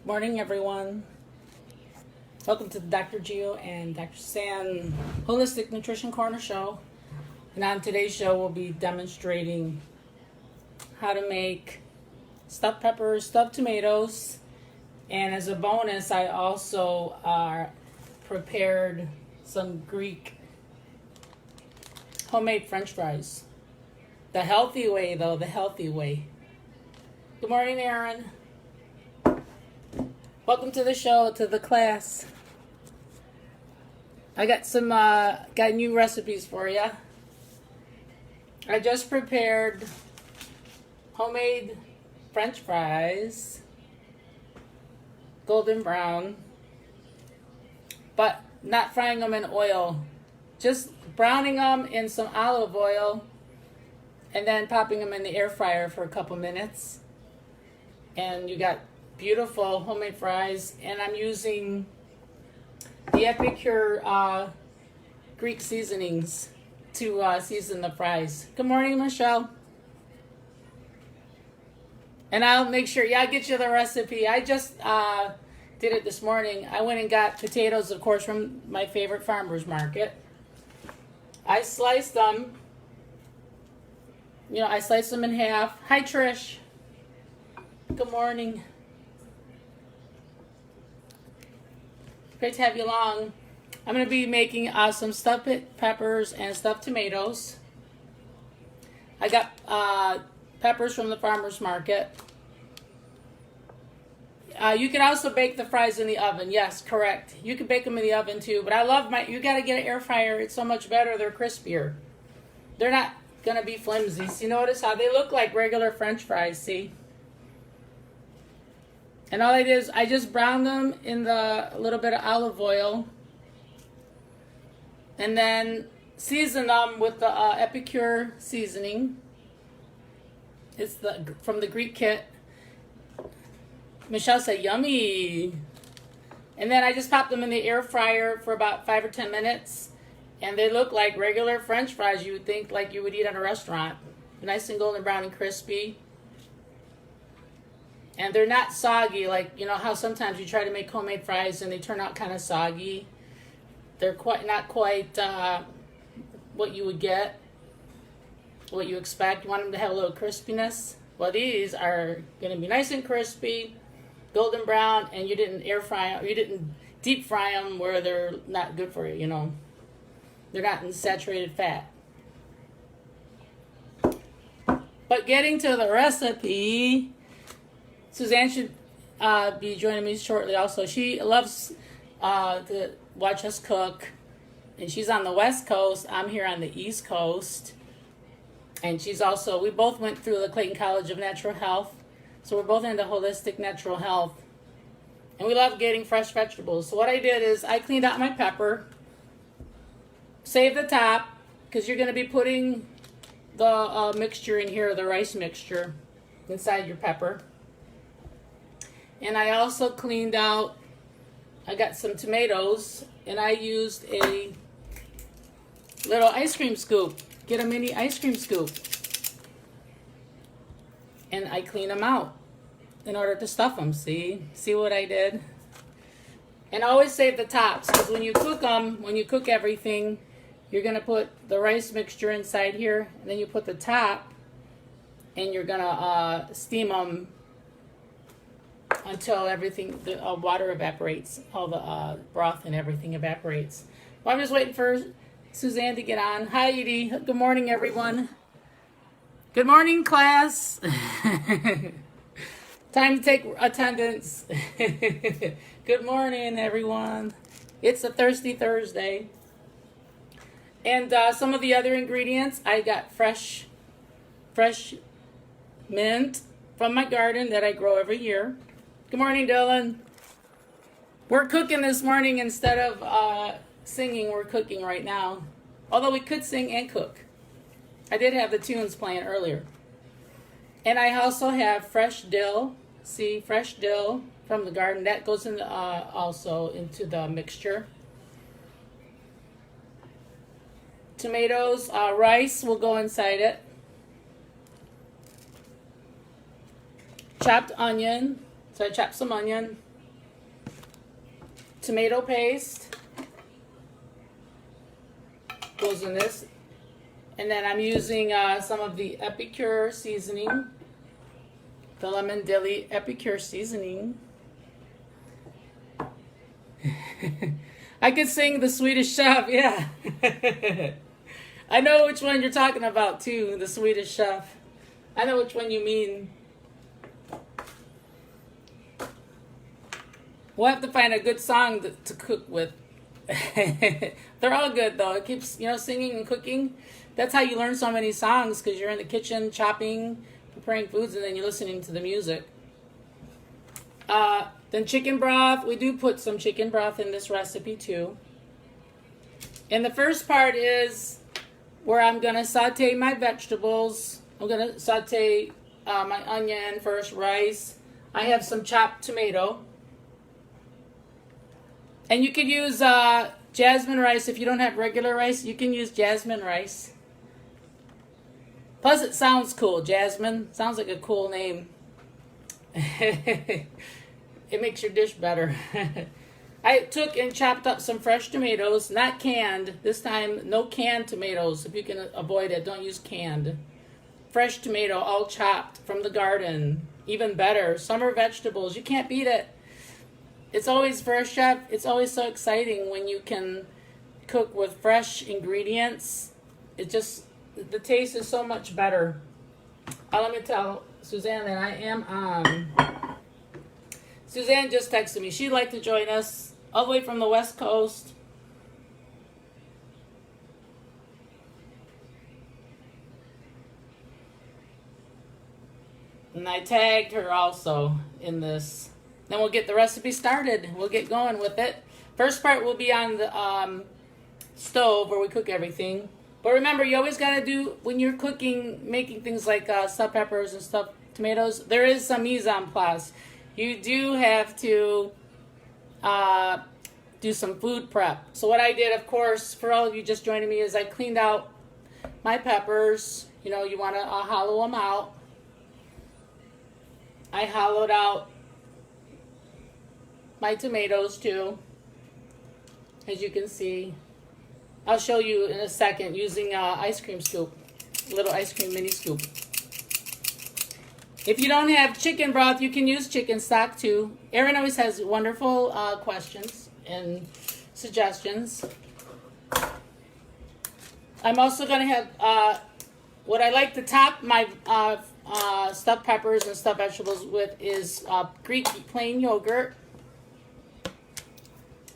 Morning, everyone. Welcome to the Dr. Gio and Dr. Suzann Holistic Nutrition Corner show. And on today's show, we'll be demonstrating how to make stuffed peppers, stuffed tomatoes, and as a bonus, I also prepared some Greek homemade French fries. The healthy way, though, the healthy way. Good morning, Aaron. Welcome to the show, to the class. I got some got new recipes for you. I just prepared homemade French fries, golden brown, but not frying them in oil, just browning them in some olive oil and then popping them in the air fryer for a couple minutes. And you got beautiful homemade fries, and I'm using the Epicure Greek seasonings to season the fries. Good morning, Michelle. And I'll make sure, I'll get you the recipe. I just did it this morning. I went and got potatoes, of course, from my favorite farmer's market. I sliced them. I sliced them in half. Hi, Trish. Good morning. Great to have you along. I'm going to be making some stuffed peppers and stuffed tomatoes. I got peppers from the farmer's market. You can also bake the fries in the oven. Yes, correct. You can bake them in the oven too. But I love you got to get an air fryer. It's so much better. They're crispier. They're not going to be flimsy. See, notice how they look like regular French fries, see? And all I did is I just browned them in a little bit of olive oil and then seasoned them with the Epicure seasoning. It's from the Greek kit. Michelle said, yummy. And then I just popped them in the air fryer for about 5 or 10 minutes. And they look like regular French fries you would think like you would eat at a restaurant. Nice and golden brown and crispy. And they're not soggy, like, how sometimes you try to make homemade fries and they turn out kind of soggy. They're not quite what you would get, what you expect. You want them to have a little crispiness. Well, these are going to be nice and crispy, golden brown, and you didn't air fry them, you didn't deep fry them where they're not good for you, They're not in saturated fat. But getting to the recipe, Suzann should be joining me shortly also. She loves to watch us cook. And she's on the West Coast. I'm here on the East Coast. And we both went through the Clayton College of Natural Health. So we're both into holistic natural health. And we love getting fresh vegetables. So what I did is I cleaned out my pepper. Save the top, because you're going to be putting the mixture in here, the rice mixture, inside your pepper. And I also cleaned out, I got some tomatoes, and I used a little ice cream scoop. Get a mini ice cream scoop. And I clean them out in order to stuff them, see? See what I did? And always save the tops, because when you cook them, when you cook everything, you're going to put the rice mixture inside here, and then you put the top, and you're going to steam them until everything, the water evaporates, all the broth and everything evaporates. Well, I'm just waiting for Suzann to get on. Hi, Edie. Good morning, everyone. Good morning, class. Time to take attendance. Good morning, everyone. It's a Thirsty Thursday. And some of the other ingredients, I got fresh mint from my garden that I grow every year. Good morning, Dylan. We're cooking this morning instead of singing. We're cooking right now. Although we could sing and cook. I did have the tunes playing earlier. And I also have fresh dill. See, fresh dill from the garden. That goes in also into the mixture. Tomatoes, rice will go inside it. Chopped onion. So I chopped some onion. tomato paste goes in this. And then I'm using some of the Epicure seasoning, the lemon dilly Epicure seasoning. I could sing the Swedish Chef, yeah. I know which one you're talking about too, the Swedish Chef. I know which one you mean. We'll have to find a good song to cook with. They're all good though. It keeps, singing and cooking. That's how you learn so many songs, because you're in the kitchen chopping, preparing foods, and then you're listening to the music. Then chicken broth. We do put some chicken broth in this recipe too. And the first part is where I'm going to saute my vegetables. I'm going to saute my onion first, rice. I have some chopped tomato. And you can use jasmine rice. If you don't have regular rice, you can use jasmine rice. Plus it sounds cool. Jasmine sounds like a cool name. It makes your dish better. I took and chopped up some fresh tomatoes, not canned. This time, no canned tomatoes. If you can avoid it, don't use canned. Fresh tomato, all chopped from the garden. Even better. Summer vegetables. You can't beat it. It's always, for a chef, it's always so exciting when you can cook with fresh ingredients. It just, the taste is so much better. Let me tell Suzann that I am on. Suzann just texted me. She'd like to join us all the way from the West Coast. And I tagged her also in this. Then we'll get the recipe started. We'll get going with it. First part will be on the stove where we cook everything. But remember, you always got to do, when you're cooking, making things like stuffed peppers and stuffed tomatoes, there is some mise en place. You do have to do some food prep. So what I did, of course, for all of you just joining me, is I cleaned out my peppers. You want to hollow them out. I hollowed out my tomatoes too, as you can see. I'll show you in a second using ice cream scoop, little ice cream mini scoop. If you don't have chicken broth, you can use chicken stock too. Erin always has wonderful questions and suggestions. I'm also going to have what I like to top my stuffed peppers and stuffed vegetables with is Greek plain yogurt.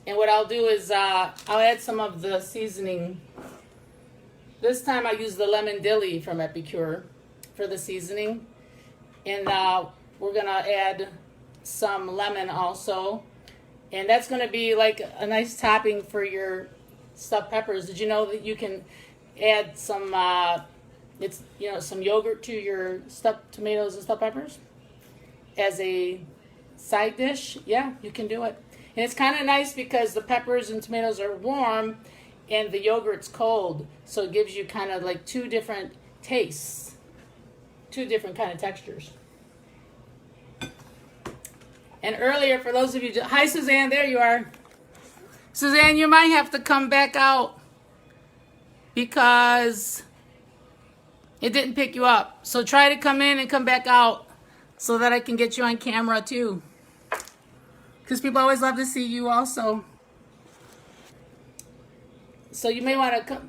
And what I'll do is I'll add some of the seasoning. This time I use the lemon dilly from Epicure for the seasoning. And we're going to add some lemon also. And that's going to be like a nice topping for your stuffed peppers. Did you know that you can add some some yogurt to your stuffed tomatoes and stuffed peppers as a side dish? Yeah, you can do it. And it's kind of nice because the peppers and tomatoes are warm and the yogurt's cold. So it gives you kind of like two different tastes, two different kind of textures. And earlier, for those of you, hi Suzann, there you are. Suzann, you might have to come back out because it didn't pick you up. So try to come in and come back out so that I can get you on camera too. Because people always love to see you also. So you may want to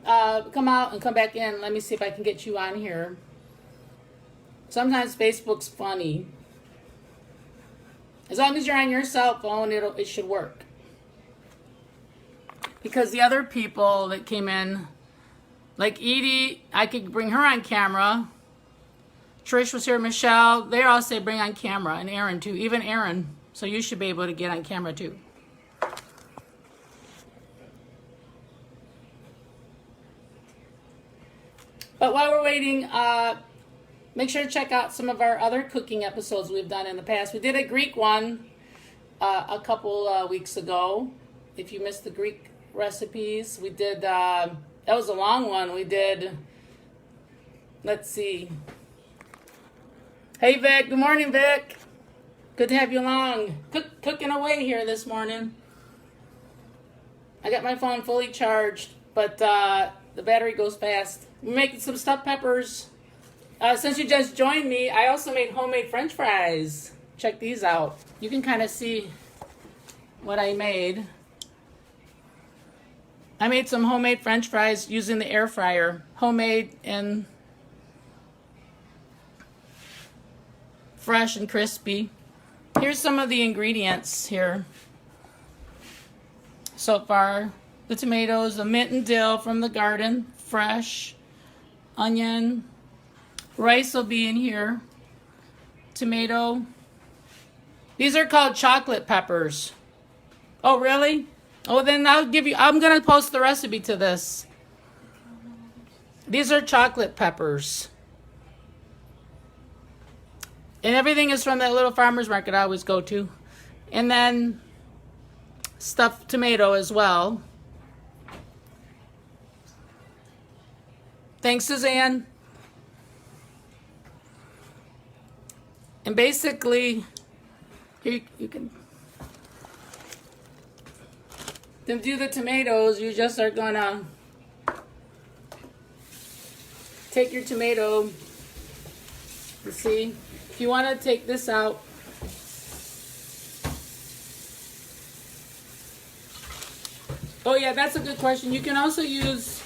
come out and come back in. Let me see if I can get you on here. Sometimes Facebook's funny. As long as you're on your cell phone, it should work. Because the other people that came in, like Edie, I could bring her on camera. Trish was here, Michelle. They all say bring on camera, and Aaron too, even Aaron. So you should be able to get on camera too. But while we're waiting, make sure to check out some of our other cooking episodes we've done in the past. We did a Greek one a couple weeks ago. If you missed the Greek recipes, we did, that was a long one. We did, let's see. Hey Vic, good morning Vic. Good to have you along. Cooking away here this morning. I got my phone fully charged, but the battery goes fast. We're making some stuffed peppers. Since you just joined me, I also made homemade French fries. Check these out. You can kind of see what I made. I made some homemade French fries using the air fryer. Homemade and fresh and crispy. Here's some of the ingredients here. So far, the tomatoes, the mint and dill from the garden, fresh, onion, rice will be in here, tomato. These are called chocolate peppers. Oh, really? Oh, then I'm going to post the recipe to this. These are chocolate peppers. And everything is from that little farmer's market I always go to. And then stuffed tomato as well. Thanks, Suzann. And basically, here you can... To do the tomatoes, you just are gonna take your tomato. You see, if you want to take this out, oh yeah, that's a good question. You can also use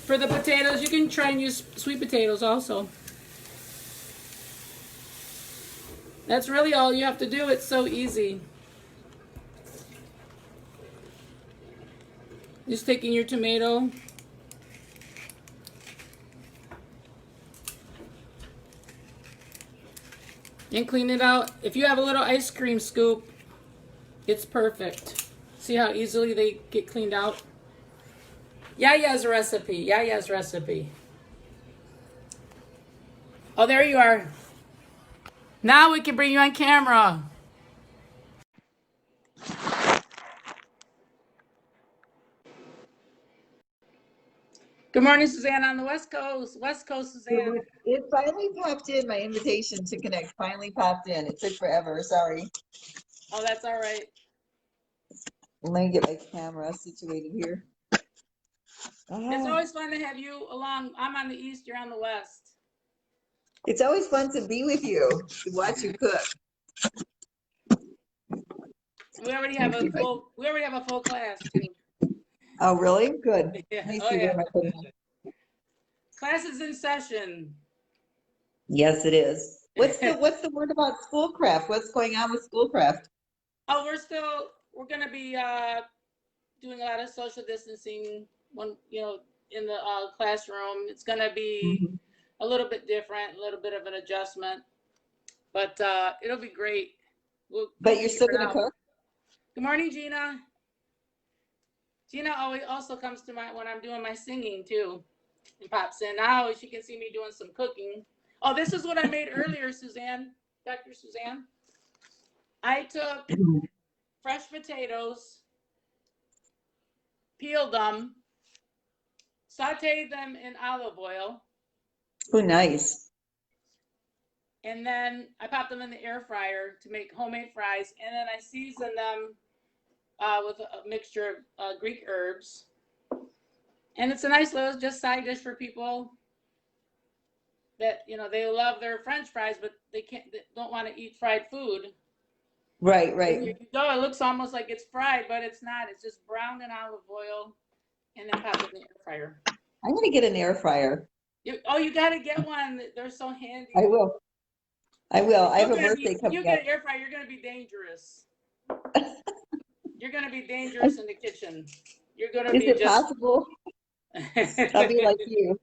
for the potatoes. You can try and use sweet potatoes also. That's really all you have to do. It's so easy. Just taking your tomato, and clean it out. If you have a little ice cream scoop, it's perfect. See how easily they get cleaned out? Yaya's recipe. Yaya's recipe. Oh, there you are. Now we can bring you on camera. Good morning, Suzann on the West Coast. West Coast, Suzann. It finally popped in. My invitation to connect finally popped in. It took forever. Sorry. Oh, that's all right. Let me get my camera situated here. It's always fun to have you along. I'm on the East, you're on the West. It's always fun to be with you, to watch you cook. We already have a full class too. Oh, really? Good. Yeah. Let me Oh, see yeah. where my Class is in session. Yes, it is. What's the word about Schoolcraft? What's going on with Schoolcraft? Oh, we're gonna be doing a lot of social distancing in the classroom. It's gonna be a little bit different, a little bit of an adjustment, but it'll be great. But you're still gonna cook? Good morning, Gina. Gina always also comes to when I'm doing my singing too, and pops in. Now she can see me doing some cooking. Oh, this is what I made earlier, Suzann, Dr. Suzann. I took fresh potatoes, peeled them, sauteed them in olive oil. Oh, nice. And then I popped them in the air fryer to make homemade fries. And then I seasoned them with a mixture of Greek herbs. And it's a nice little just side dish for people that, they love their French fries, but they don't want to eat fried food. Right. It looks almost like it's fried, but it's not. It's just browned in olive oil and then popped in the air fryer. I'm gonna get an air fryer. You got to get one. They're so handy. I will. I have a birthday coming up. You get an air fryer, you're going to be dangerous. You're going to be dangerous in the kitchen. You're going to be Is it possible? I'll be like you.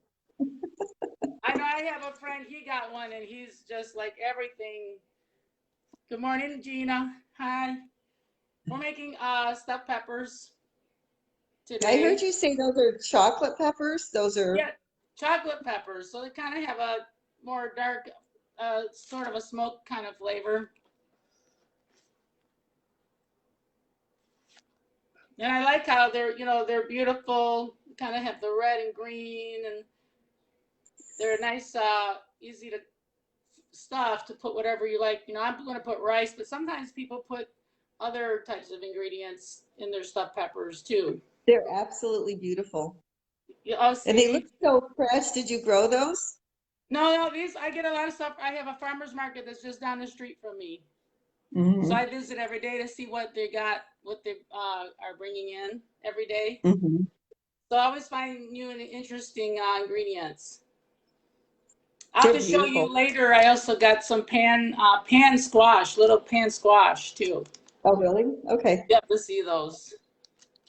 I know I have a friend, he got one, and he's just like everything. Good morning, Gina. Hi. We're making stuffed peppers today. I heard you say those are chocolate peppers. Those are... Yeah, chocolate peppers. So they kind of have a more dark, sort of a smoke kind of flavor. And I like how they're beautiful, kind of have the red and green, and they're nice, easy to stuff to put whatever you like. I'm going to put rice, but sometimes people put other types of ingredients in their stuffed peppers too. They're absolutely beautiful. Oh, And they look see? so fresh. Did you grow those? No, these I get a lot of stuff. I have a farmer's market that's just down the street from me, so Mm-hmm. I visit every day to see what they got, what they are bringing in every day. Mm-hmm. So I always find new and interesting ingredients. I'll have They're to show beautiful. you later. I also got some pan squash, little pan squash too. Oh, really? Okay. You have to see those.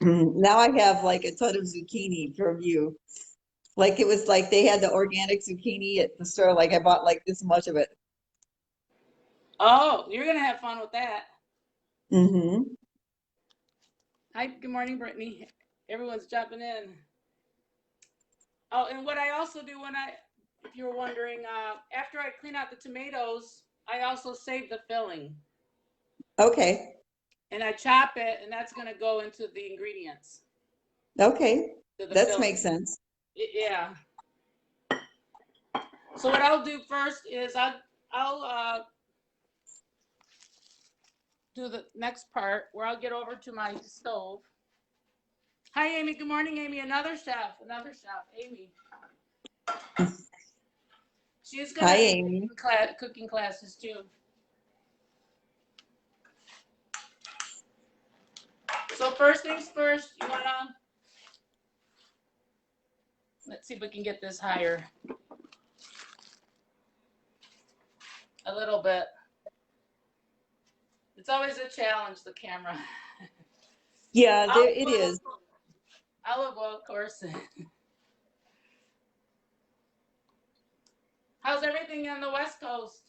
Now I have like a ton of zucchini from you. Like it was like they had the organic zucchini at the store. Like I bought like this much of it. Oh, you're gonna have fun with that. Mm-hmm. Hi, good morning, Brittany. Everyone's jumping in. Oh, and what I also do if you were wondering, after I clean out the tomatoes, I also save the filling Okay. and I chop it, and that's gonna go into the ingredients, Okay. to the That makes filling. sense. Yeah. So what I'll do first is I'll do the next part where I'll get over to my stove. Hi, Amy. Good morning, Amy. Another chef, Amy. She's Hi, gonna be Amy. taking cooking classes too. So first things first, you wanna let's see if we can get this higher a little bit. It's always a challenge, the camera. Yeah, there Olive it oil, is. olive oil, of course. How's everything on the West Coast?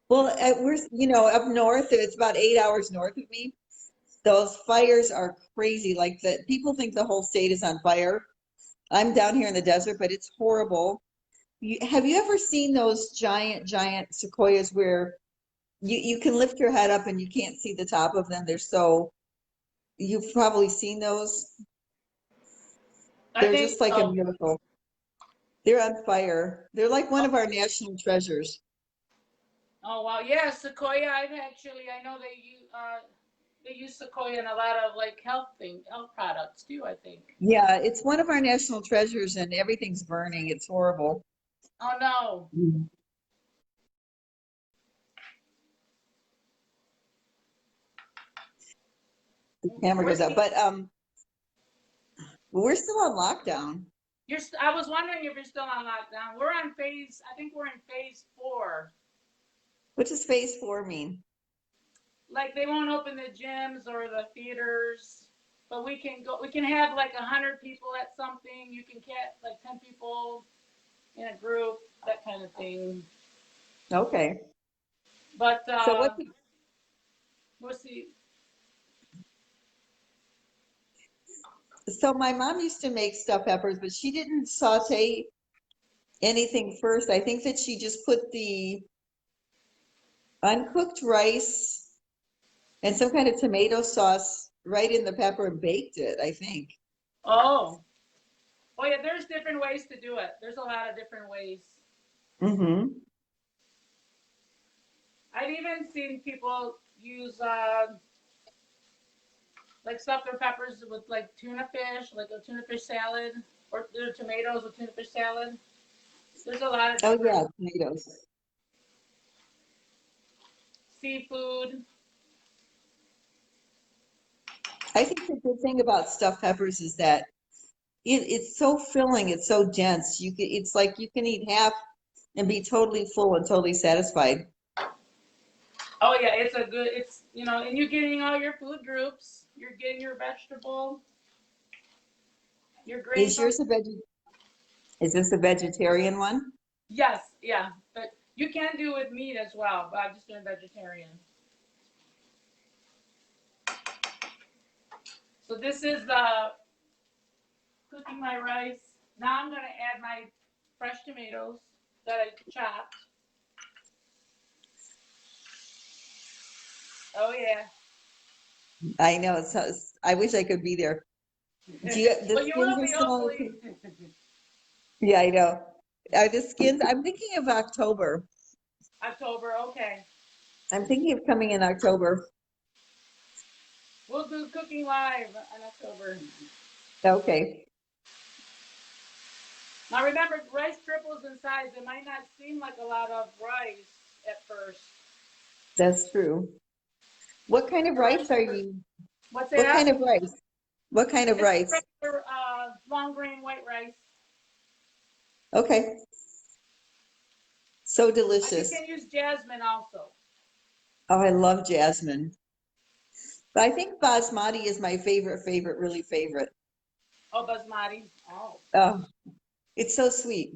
Well, we're, up north, it's about 8 hours north of me. Those fires are crazy. Like the people think the whole state is on fire. I'm down here in the desert, but it's horrible. Have you ever seen those giant sequoias where you can lift your head up and you can't see the top of them? You've probably seen those. I They're think just like a so. miracle. They're on fire. They're like one Oh, of our national treasures. oh wow, yeah, Sequoia. I know they use Sequoia in a lot of like health products too. I think. Yeah, it's one of our national treasures and everything's burning. It's horrible. Oh no. Mhm. The camera We're goes out, seeing, but we're still on lockdown. I was wondering if you're still on lockdown. We're on phase. I think we're in phase 4. What does phase 4 mean? Like they won't open the gyms or the theaters, but we can go. We can have like 100 people at something. You can get like 10 people in a group, that kind of thing. Okay. But So we'll see. so my mom used to make stuffed peppers, but she didn't saute anything first. I think that she just put the uncooked rice and some kind of tomato sauce right in the pepper and baked it, I think. Oh, oh yeah. There's different ways to do it. There's a lot of different ways. Mm-hmm. I've even seen people use like stuff their peppers with like tuna fish, like a tuna fish salad, or their tomatoes with tuna fish salad. There's a lot of Oh different yeah, tomatoes. seafood. I think the good thing about stuffed peppers is that it's so filling, it's so dense. It's like you can eat half and be totally full and totally satisfied. Oh yeah, it's and you're getting all your food groups. You're getting your vegetable, your grains. Is yours a is this a vegetarian one? Yes, yeah, but you can do with meat as well. But I'm just doing vegetarian. So this is cooking my rice. Now I'm gonna add my fresh tomatoes that I chopped. Oh yeah. I know I wish I could be there. The Well, you skins will are be still hopefully. okay? Yeah, I know. Are the skins? I'm thinking of October. October. Okay. I'm thinking of coming in October. We'll do cooking live in October. Okay, Now remember, rice triples in size. It might not seem like a lot of rice at first. that's true. What kind of The rice rice are for, you? what's What that? kind of rice? What kind of It's rice? regular long grain white rice. Okay, so You delicious. can use jasmine also. Oh, I love jasmine. But I think basmati is my favorite, really favorite. Oh, basmati. Oh. Oh, it's so sweet.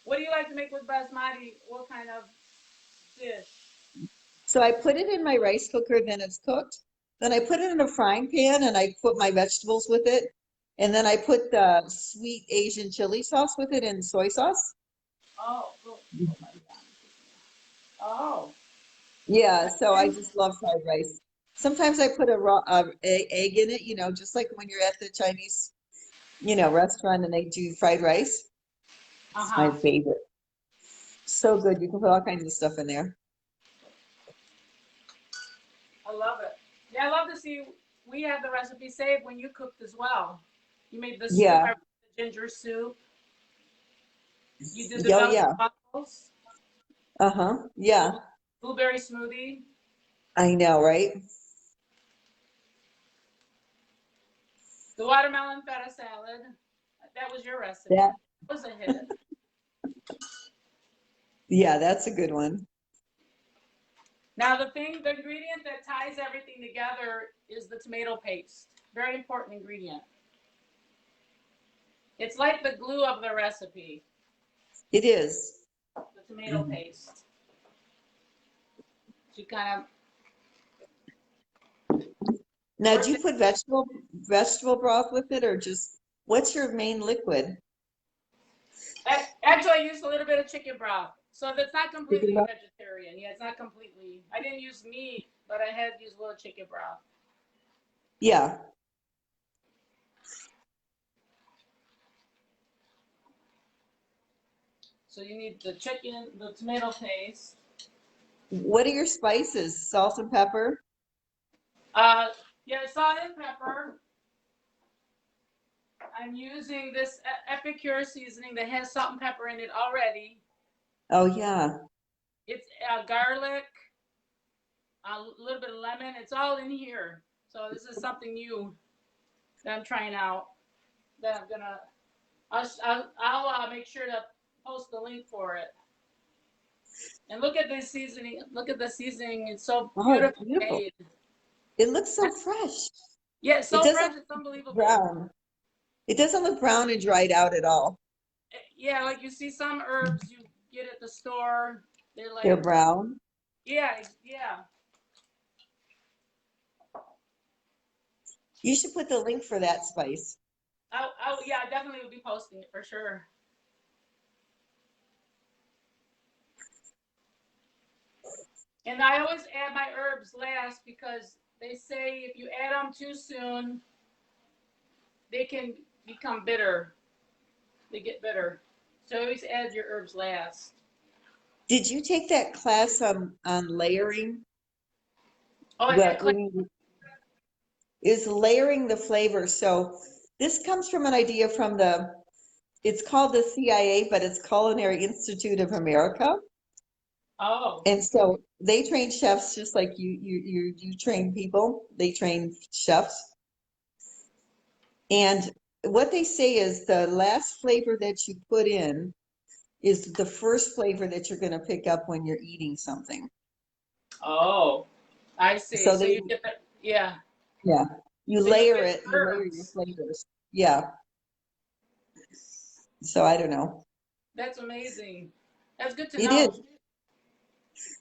What do you like to make with basmati? What kind of dish? So I put it in my rice cooker, then it's cooked. Then I put it in a frying pan and I put my vegetables with it. And then I put the sweet Asian chili sauce with it and soy sauce. Oh, oh my God. Oh. Yeah, so I just love fried rice. Sometimes I put a raw egg in it, just like when you're at the Chinese, restaurant and they do fried rice. It's my Uh-huh. favorite. So good. You can put all kinds of stuff in there. I love it. Yeah, I love to see we have the recipe saved when you cooked as well. You made the soup, Yeah. the ginger soup. You did the Oh, melted yeah. waffles, Uh-huh. Yeah. blueberry smoothie, I know, right? the watermelon feta salad. That was your That, recipe. That was a hit. yeah, that's a good one. Now the ingredient that ties everything together is the tomato paste. Very important ingredient. It's like the glue of the recipe, It is. the tomato paste. You kind of Now, do work you it. put vegetable broth with it or just what's your main liquid? Actually, I used a little bit of chicken broth. So that's not Chicken completely broth? vegetarian. Yeah, it's not completely. I didn't use meat, but I had used a little chicken broth. Yeah. So you need the chicken, the tomato paste. What are your spices? Salt and pepper? Uh, yeah, salt and pepper. I'm using this Epicure seasoning that has salt and pepper in it already. Oh, yeah. It's garlic, a little bit of lemon. It's all in here. So this is something new that I'm trying out. That I'm gonna. I'll make sure to post the link for it. And look at this seasoning. Look at the seasoning. It's so Oh, beautifully beautiful. made. It looks so fresh. Yeah, it's It so doesn't fresh. It's look unbelievable. brown. It doesn't look brown and dried out at all. Yeah, like you see some herbs you get at the store. They're They're like, brown. yeah, yeah. You should put the link for that spice. Yeah, I definitely will be posting it for sure. And I always add my herbs last because they say if you add them too soon, they can become bitter. They get bitter. So always add your herbs last. Did you take that class on layering? Oh, What is layering the flavor? So this comes from an idea from it's called the CIA, but it's Culinary Institute of America. oh, And so they train chefs just like you train people. They train chefs. And what they say is the last flavor that you put in is the first flavor that you're going to pick up when you're eating something. oh. I see. So So they, you get the yeah. yeah, So you get you layer your herbs. flavors. Yeah. So I don't know. That's amazing. That's good to It know. is.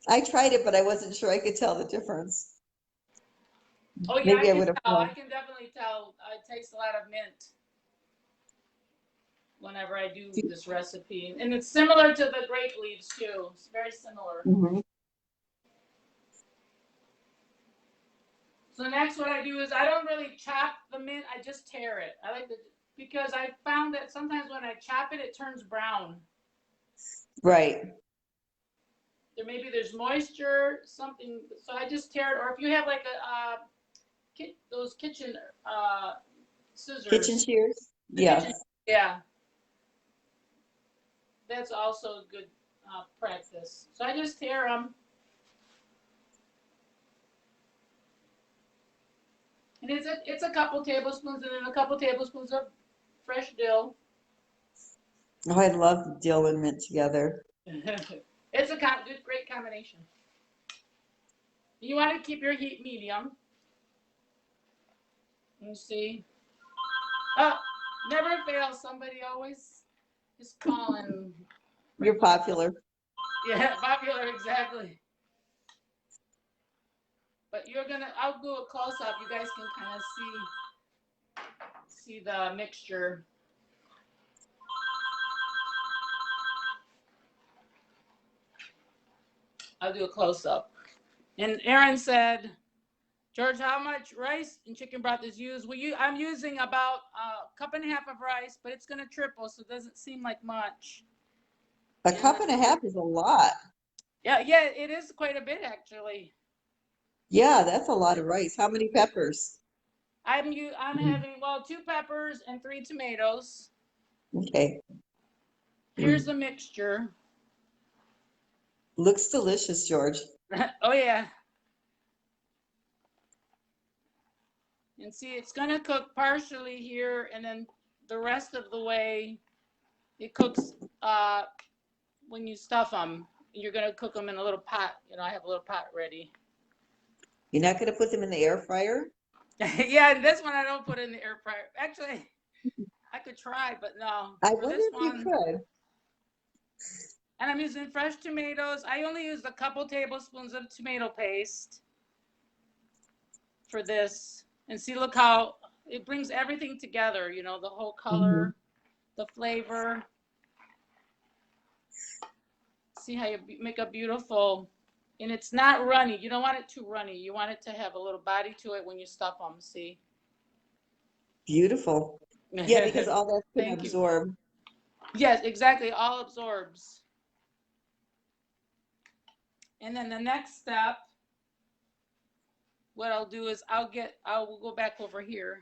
I tried it, but I wasn't sure I could tell the difference. Oh yeah, I Maybe I can would have tell. I known. can definitely tell. I taste a lot of mint whenever I do this recipe, and it's similar to the grape leaves too. It's very similar. Mhm. So next, what I do is I don't really chop the mint. I just tear it. I like to because I found that sometimes when I chop it, it turns brown. Right. There's moisture, something. So I just tear it. Or if you have like those kitchen Kitchen scissors. shears? The kitchen, Yes. yeah, that's also good practice. So I just tear them, and it's a couple tablespoons and then a couple tablespoons of fresh dill. Oh, I love dill and mint together. It's a good, great combination. You want to keep your heat medium. You see, oh, never fails. Somebody always is calling. You're popular. Yeah, popular, exactly. But I'll do a close up. You guys can kind of see the mixture. I'll do a close up. And Aaron said, George, how much rice and chicken broth is used? Well, I'm using about a cup and a half of rice, but it's going to triple, so it doesn't seem like much. A cup and a half is a lot. Yeah, it is quite a bit actually. Yeah, that's a lot of rice. How many peppers? I'm having 2 peppers and 3 tomatoes. Okay. Here's the mixture. Looks delicious, George. Oh yeah. And see, it's going to cook partially here, and then the rest of the way it cooks when you stuff them. You're going to cook them in a little pot. I have a little pot ready. You're not going to put them in the air fryer? Yeah, and this one I don't put in the air fryer. Actually, I could try, but no. I For wonder this if you one, could. and I'm using fresh tomatoes. I only used a couple tablespoons of tomato paste for this. And see, look how it brings everything together, the whole color, the flavor. See how you make a beautiful, and it's not runny. You don't want it too runny. You want it to have a little body to it when you stuff them, see? Beautiful. Yeah, because all that's going to Thank you. absorb. Yes, exactly. All absorbs. And then the next step, what I'll do is I will go back over here.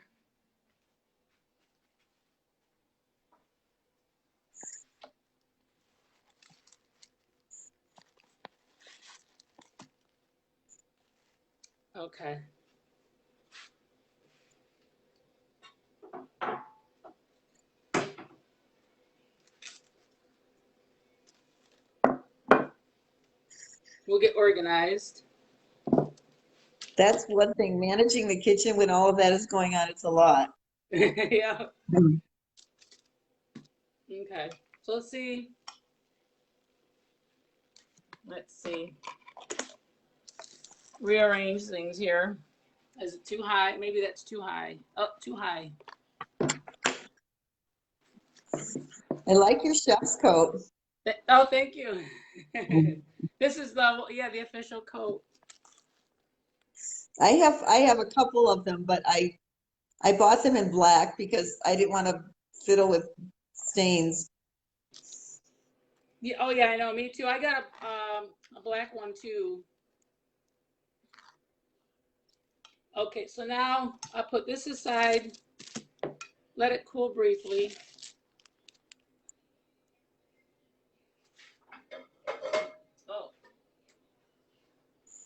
Okay. We'll get organized. That's one thing. Managing the kitchen when all of that is going on, it's a lot. Yeah. Okay. So let's see. Rearrange things here. Is it too high? Maybe that's too high. Oh, too high. I like your chef's coat. Oh, thank you. This is the official coat. I have a couple of them, but I bought them in black because I didn't want to fiddle with stains. Yeah, oh yeah, I know. Me too. I got a black one too. Okay, so now I'll put this aside. Let it cool briefly. Oh.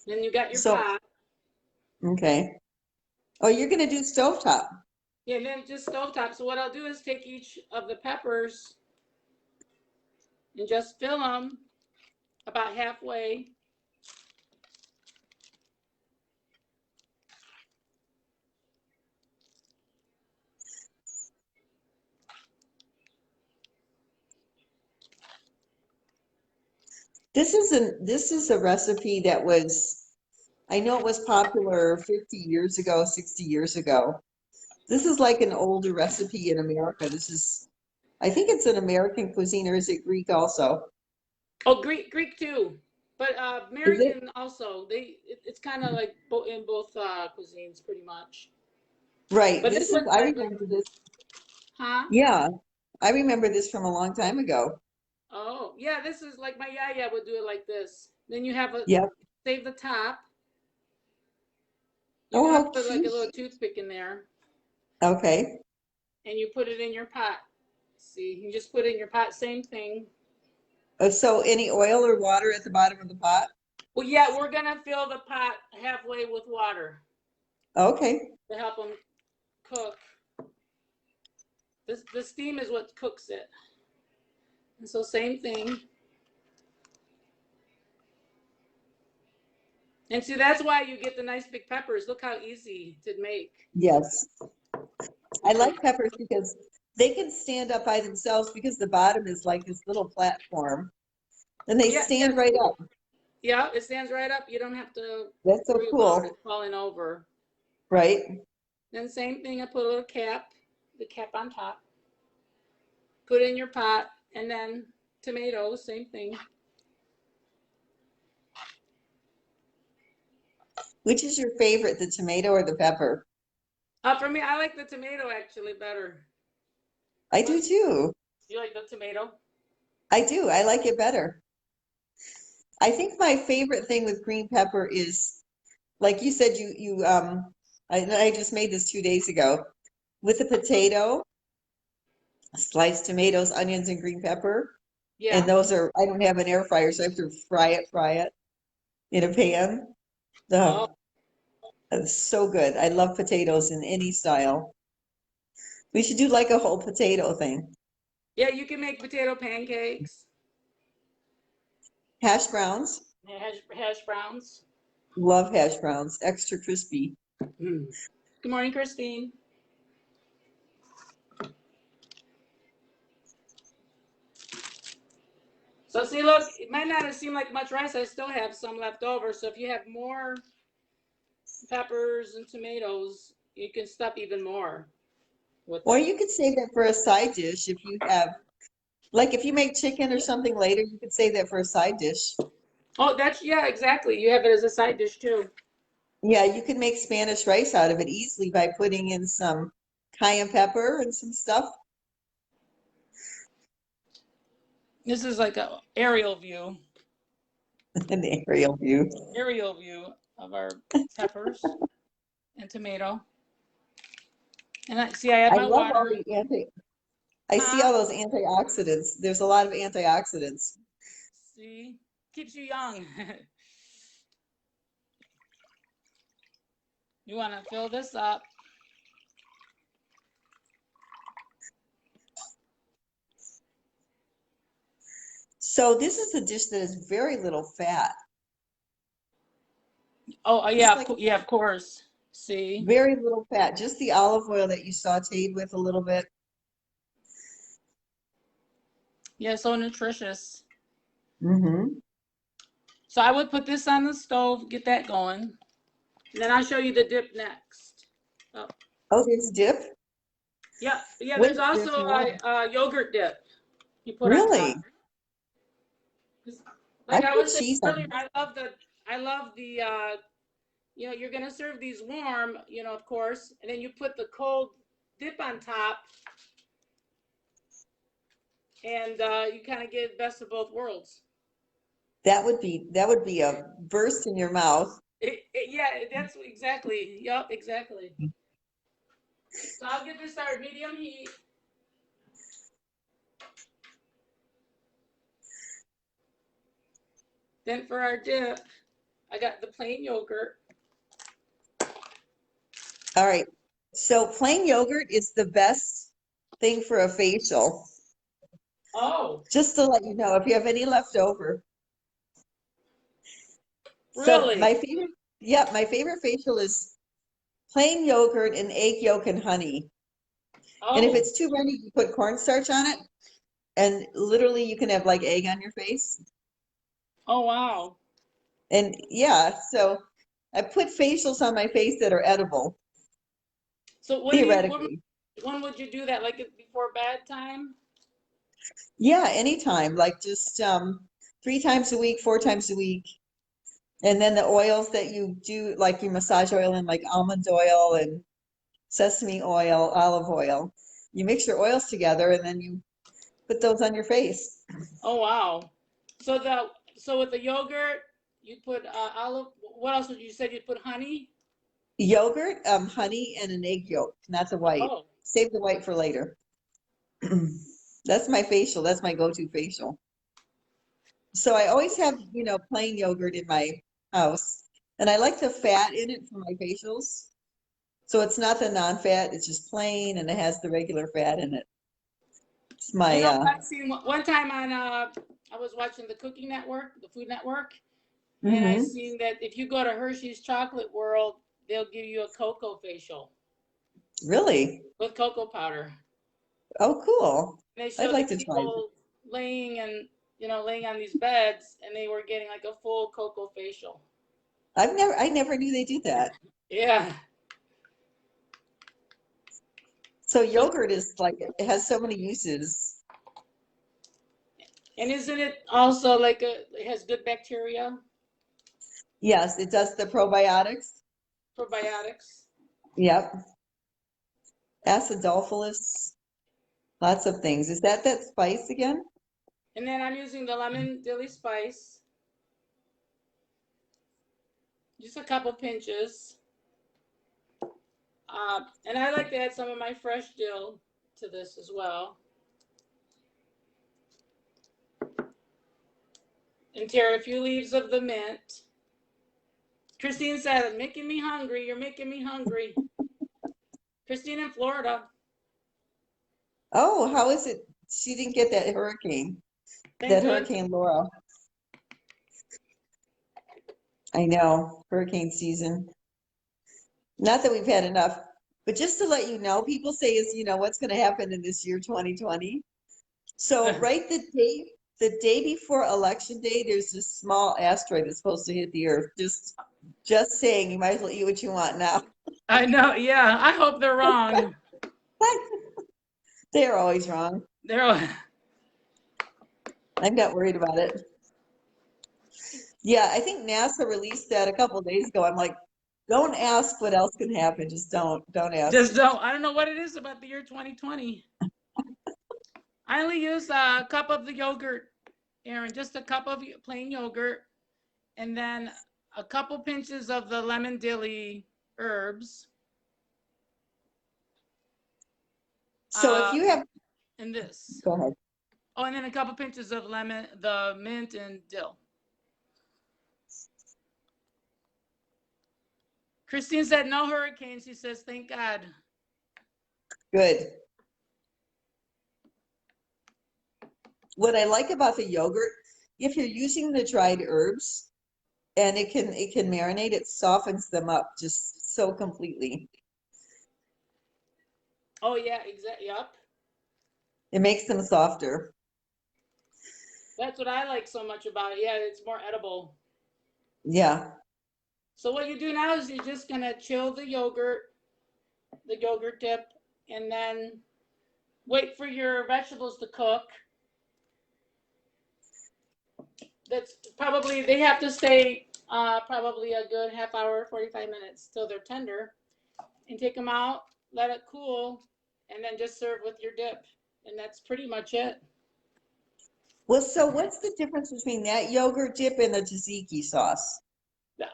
Then you got your pot. Okay. Oh, you're going to do stovetop. Yeah, and then just stovetop. So what I'll do is take each of the peppers and just fill them about halfway. This is a recipe that I know it was popular 50 years ago, 60 years ago. This is like an older recipe in America. I think it's an American cuisine, or is it Greek also? Oh, Greek too, but Is it? American also. It's kind of like in both cuisines, pretty much. Right. But this looks I like, remember this. huh? Yeah, I remember this from a long time ago. Oh, yeah. This is like my yaya would do it like this. Then you have Yep. save the top. You Oh, have how to put like a cute. little toothpick in there, Okay. and you put it in your pot. See, you just put it in your pot, same thing. So any oil or water at the bottom of the pot? Well, yeah, we're gonna fill the pot halfway with water Okay. to help them cook. The steam is what cooks it. And so same thing. And see, that's why you get the nice big peppers. Look how easy to make. Yes. I like peppers because they can stand up by themselves because the bottom is like this little platform and they Yeah, yeah, stand right up. yeah. It stands right up. You don't have to That's so worry about it cool, falling over. right? Then same thing. I put a little cap, the cap on top. Put it in your pot, and then tomatoes, same thing. Which is your favorite, the tomato or the pepper? For me, I like the tomato actually better. I do What? too. You like the tomato? I do. I like it better. I think my favorite thing with green pepper is, like you said, I just made this 2 days ago with the potato, sliced tomatoes, onions, and green pepper. And Yeah. those are, I don't have an air fryer, so I have to fry it in a pan. Oh, The It's so good. I love potatoes in any style. We should do like a whole potato thing. yeah. You can make potato pancakes, Hash browns. hash browns. Love hash browns. Extra crispy. Mm. Good morning, Christine. So see, look, it might not have seemed like much rice. I still have some left over. So if you have more peppers and tomatoes, you can stuff even more with Or it. you could save that for a side dish if you have, like if you make chicken or Yeah. something later, you could save that for a side dish. Oh, that's yeah, exactly. You have it as a side dish too. Yeah, you can make Spanish rice out of it easily by putting in some cayenne pepper and some stuff. This is like a An aerial view. aerial view of our peppers and tomato. And I see I have I my love all water. the I see Huh? all those antioxidants. There's a lot of antioxidants. See, keeps you young. You want to fill this up. So this is a dish that is very little fat. Oh, Just yeah, like yeah, of course. See, very little fat, just the olive oil that you sauteed with a little bit. yeah, so nutritious. Mm-hmm. So I would put this on the stove, get that going, and then I'll show you the dip next. Oh, Oh, there's dip. yeah, yeah. What There's is this also one? a yogurt dip you put on top. Really? I Like I put was saying cheese earlier, on. I love the you're gonna serve these warm, of course, and then you put the cold dip on top, and you kind of get best of both worlds. That would be a burst in your mouth. Yeah, that's exactly. Yup, exactly. So I'll get this started medium heat. Then for our dip, I got the plain yogurt. All right. So plain yogurt is the best thing for a facial. Oh, Just to let you know, if you have any left over. So really? my favorite facial is plain yogurt and egg yolk and honey. And if Oh, it's too runny, you put cornstarch on it. And literally you can have like egg on your face. oh wow. And yeah, so I put facials on my face that are edible, So theoretically. when would you do that? Like before bedtime? Yeah, anytime, like just 3 times a week, 4 times a week. And then the oils that you do, like you massage oil and like almond oil and sesame oil, olive oil. You mix your oils together and then you put those on your face. Oh wow. So with the yogurt, you put olive. What else would you said? You put honey. Yogurt, honey, and an egg yolk, not the white. Oh, Save the white for later. That's my facial. That's my go-to facial. So I always have, plain yogurt in my house. And I like the fat in it for my facials. So it's not the non-fat, it's just plain and it has the regular fat in it. It's you my know, I've seen one time on I was watching the Cooking Network, the Food Network, and I hmm seen that if you go to Hershey's Chocolate World, they'll give you a cocoa facial Really? with cocoa powder. Oh, cool. And they I'd showed the like to try it. people laying and laying on these beds, and they were getting like a full cocoa facial. I never knew they did that. Yeah. So So, yogurt is like, it has so many uses. and isn't it also like it has good bacteria, Yes, it does the probiotics. probiotics? Yep. Acidophilus, lots of things. Is that spice again? And then I'm using the lemon dilly spice, just a couple pinches. And I like to add some of my fresh dill to this as well. And tear a few leaves of the mint. Christine said, making me hungry. You're making me hungry. Christine in Florida. Oh, how is it? She didn't get that hurricane, Been that good. Hurricane Laura. I know, hurricane season. Not that we've had enough, but just to let you know, people say what's going to happen in this year 2020. So right the day before election day, there's this small asteroid that's supposed to hit the Earth. Just saying, you might as well eat what you want now. I know. Yeah. I hope they're wrong. They're always wrong. They're. I'm not worried about it. Yeah, I think NASA released that a couple of days ago. I'm like, don't ask what else can happen. Just don't ask. Just don't. I don't know what it is about the year 2020. I only use a cup of the yogurt, Aaron. Just a cup of plain yogurt, and then a couple pinches of the lemon dilly herbs. So if you have, And this. go ahead. Oh, and then a couple pinches of the mint and dill. Christine said no hurricanes. She says, thank God. Good. What I like about the yogurt, if you're using the dried herbs and it can marinate, it softens them up just so completely. Oh yeah, exactly. Yep. It makes them softer. That's what I like so much about it. Yeah, it's more edible. Yeah. So what you do now is you're just gonna chill the yogurt dip, and then wait for your vegetables to cook. That's probably, they have to stay probably a good half hour, 45 minutes till they're tender, and take them out, let it cool, and then just serve with your dip. And that's pretty much it. Well, so what's the difference between that yogurt dip and the tzatziki sauce?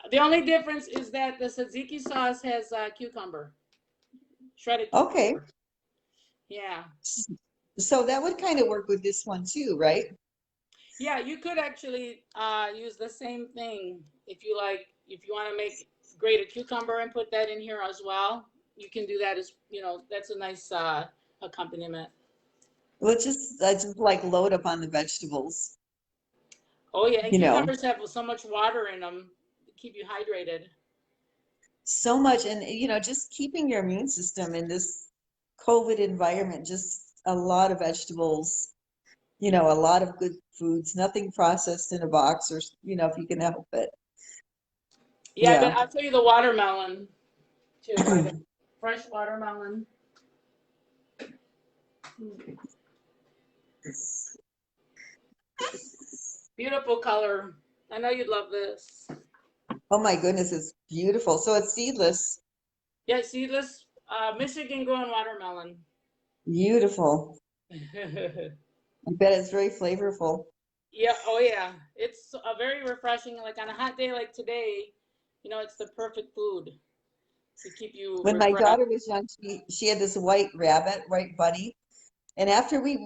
The only difference is that the tzatziki sauce has cucumber, shredded Okay. cucumber. Yeah. So that would kind of work with this one too, right? Yeah, you could actually use the same thing if you like. If you want to make grate a cucumber and put that in here as well, you can do that as that's a nice accompaniment. Well, I just like load up on the vegetables, Oh yeah, and you know, cucumbers have so much water in them to keep you hydrated. so much. And, just keeping your immune system in this COVID environment, just a lot of vegetables, a lot of good foods, nothing processed in a box or, if you can help it. Yeah, but Yeah. I'll tell you the watermelon too. I got fresh watermelon. Beautiful color. I know you'd love this. Oh my goodness, it's beautiful. So it's seedless. Yeah, seedless Michigan grown watermelon. Beautiful. I bet it's very flavorful. Yeah, oh yeah. It's a very refreshing, like on a hot day like today, it's the perfect food. to keep you When my refreshed. daughter was young, she had this white rabbit, white bunny. And after we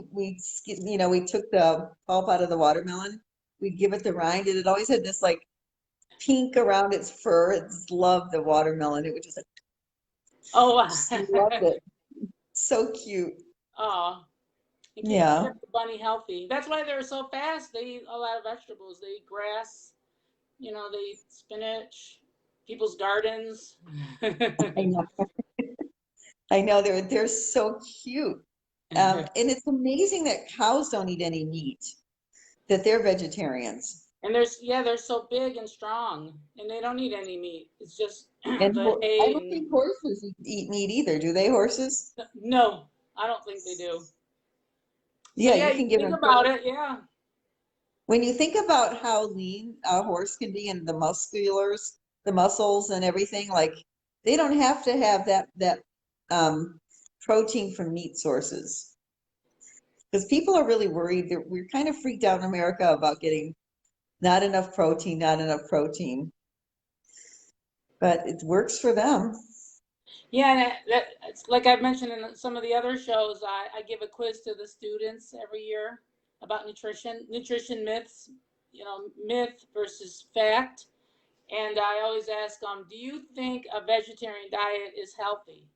took the pulp out of the watermelon, we'd give it the rind, and it always had this like pink around its fur. It just loved the watermelon. It would just, Oh, wow. just loved it. So cute. Oh, and Yeah. kept the bunny healthy. That's why they're so fast. They eat a lot of vegetables. They eat grass. They eat spinach. People's gardens. I know. I know they're so cute. And it's amazing that cows don't eat any meat, that they're vegetarians. And they're so big and strong, and they don't eat any meat. It's just And the I hay don't and think horses eat meat either, do they, horses? no, I don't think they do. So Yeah, yeah, you you can give think them about it, yeah. when you think about how lean a horse can be and the muscles and everything, like they don't have to have that protein from meat sources. Because people are really worried that we're kind of freaked out in America about getting not enough protein, not enough protein. But it works for them. Yeah, and it's like I've mentioned in some of the other shows, I give a quiz to the students every year about nutrition myths, myth versus fact. And I always ask them, do you think a vegetarian diet is healthy?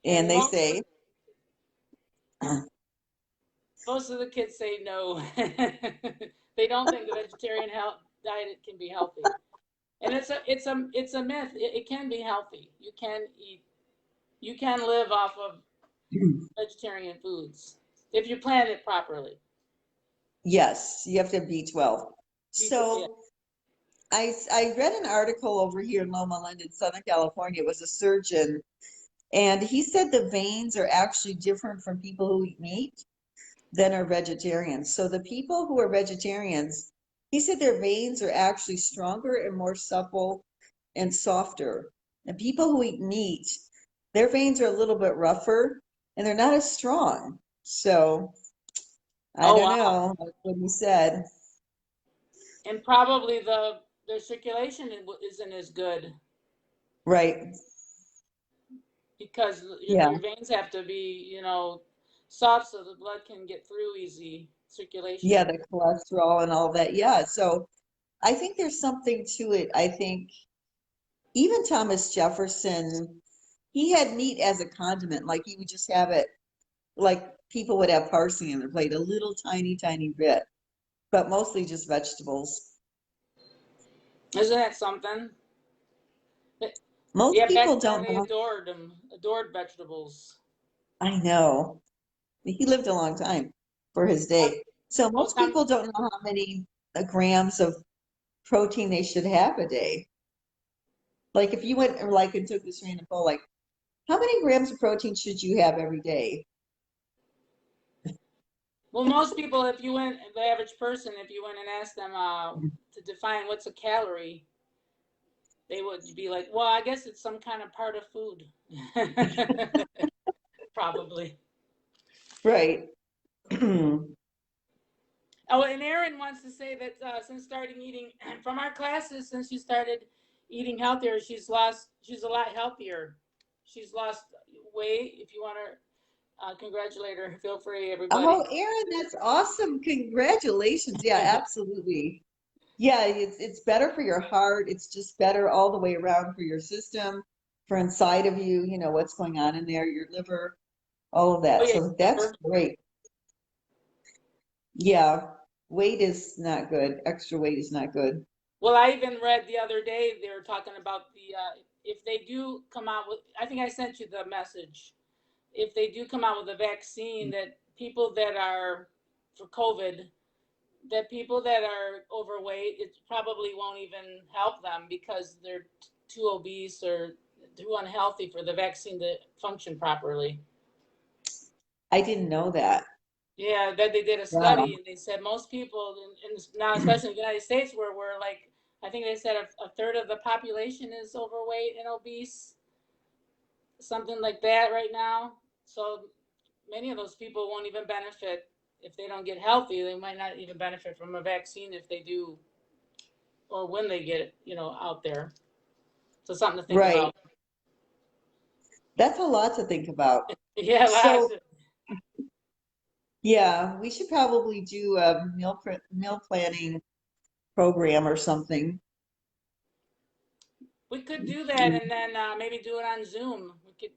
And And they say, most of the kids say no. They don't think the vegetarian diet can be healthy. And it's a myth. It can be healthy. You can live off of vegetarian foods if you plan it properly. yes, you have to have B12. Yeah. So I read an article over here in Loma Linda, in Southern California. It was a surgeon, and he said the veins are actually different from people who eat meat than are vegetarians. So the people who are vegetarians, he said their veins are actually stronger and more supple and softer. And people who eat meat, their veins are a little bit rougher and they're not as strong. So I Oh don't wow. know. That's what he said. And probably their circulation isn't as good Right. because Yeah. your veins have to be, soft so the blood can get through easy Yeah, circulation. the cholesterol and all that. Yeah. So I think there's something to it. I think even Thomas Jefferson, he had meat as a condiment. Like he would just have it, like people would have parsley in their plate, a little tiny, tiny bit, but mostly just vegetables. Isn't that something? But, Most yeah, back people then don't they know. adored them, adored vegetables. I know. He lived a long time for his Oh, day. So oh, most people don't know how many grams of protein they should have a day. Like if you went and took this random poll, like how many grams of protein should you have every day? well, most people, if you went, the average person, if you went and asked them to define what's a calorie, they would be like, well, I guess it's some kind of part of food. Probably. Right. Oh, and Erin wants to say that since starting eating from our classes, since she started eating healthier, she's a lot healthier. She's lost weight. If you want to congratulate her, feel free, Oh, everybody. Aaron, that's awesome. Congratulations. Yeah, absolutely. Yeah, it's better for your heart. It's just better all the way around for your system, for inside of you, what's going on in there, your liver, all of Oh that. yeah, So that's liver. great. Yeah, weight is not good. Extra weight is not good. Well, I even read the other day they were talking about the if they do come out with. I think I sent you the message. If they do come out with a vaccine, that people that are for COVID, that people that are overweight, it probably won't even help them because they're too obese or too unhealthy for the vaccine to function properly. I didn't know that. Yeah, that they did a Wow. study and they said most people, now especially in the United States, where we're like, I think they said a third of the population is overweight and obese, something like that right now. So many of those people won't even benefit if they don't get healthy. They might not even benefit from a vaccine if they do or when they get it, out there. So something to think Right. about. That's a lot to think about. Yeah, So yeah, we should probably do a meal planning program or something. we could do that, and then maybe do it on Zoom. We could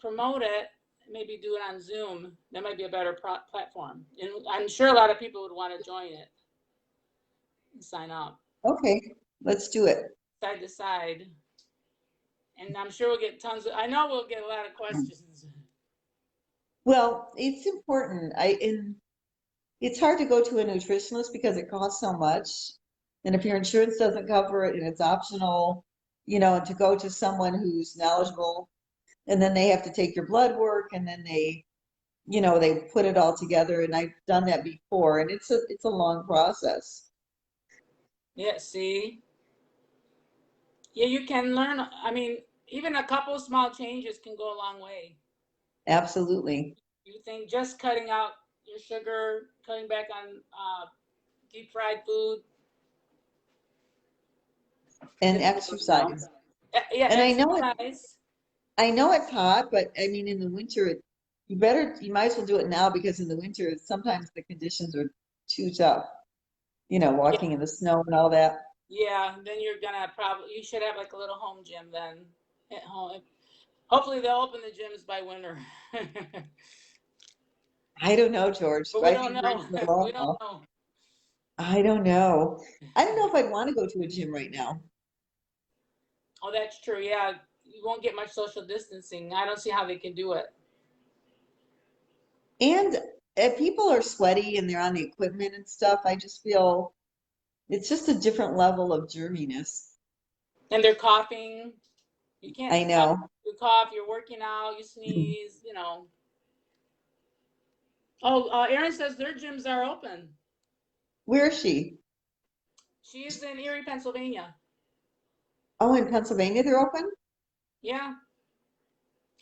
promote it, maybe do it on Zoom. That might be a better platform. And I'm sure a lot of people would want to join it and sign up Okay, let's do it. side to side. And I'm sure we'll get I know we'll get a lot of questions. Well, it's important. It's hard to go to a nutritionist because it costs so much. And if your insurance doesn't cover it and it's optional, and to go to someone who's knowledgeable, and then they have to take your blood work and then they put it all together. And I've done that before, and it's a long process. Yeah, see? Yeah, you can learn. I mean, even a couple small changes can go a long way. Absolutely. You think just cutting out your sugar, cutting back on deep fried food, And good for you now. exercise. Yeah, And exercise. I know it's hot, but I mean, in the winter, you might as well do it now because in the winter, sometimes the conditions are too tough, Yeah, walking in the snow and all that. yeah. Then you're gonna you should have like a little home gym then at home. Hopefully they'll open the gyms by winter. I don't know, George. But we I don't think we're in know. for the We long don't haul. know. I don't know. I don't know if I'd want to go to a gym right now. Oh, that's true. Yeah, you won't get much social distancing. I don't see how they can do it. And if people are sweaty and they're on the equipment and stuff, I just feel it's just a different level of germiness. And they're coughing. You can't I stop. know. You cough. You're working out. You sneeze. You know. Oh, Erin says their gyms are open. Where is she? She's in Erie, Pennsylvania. Oh, in Pennsylvania, they're open? Yeah.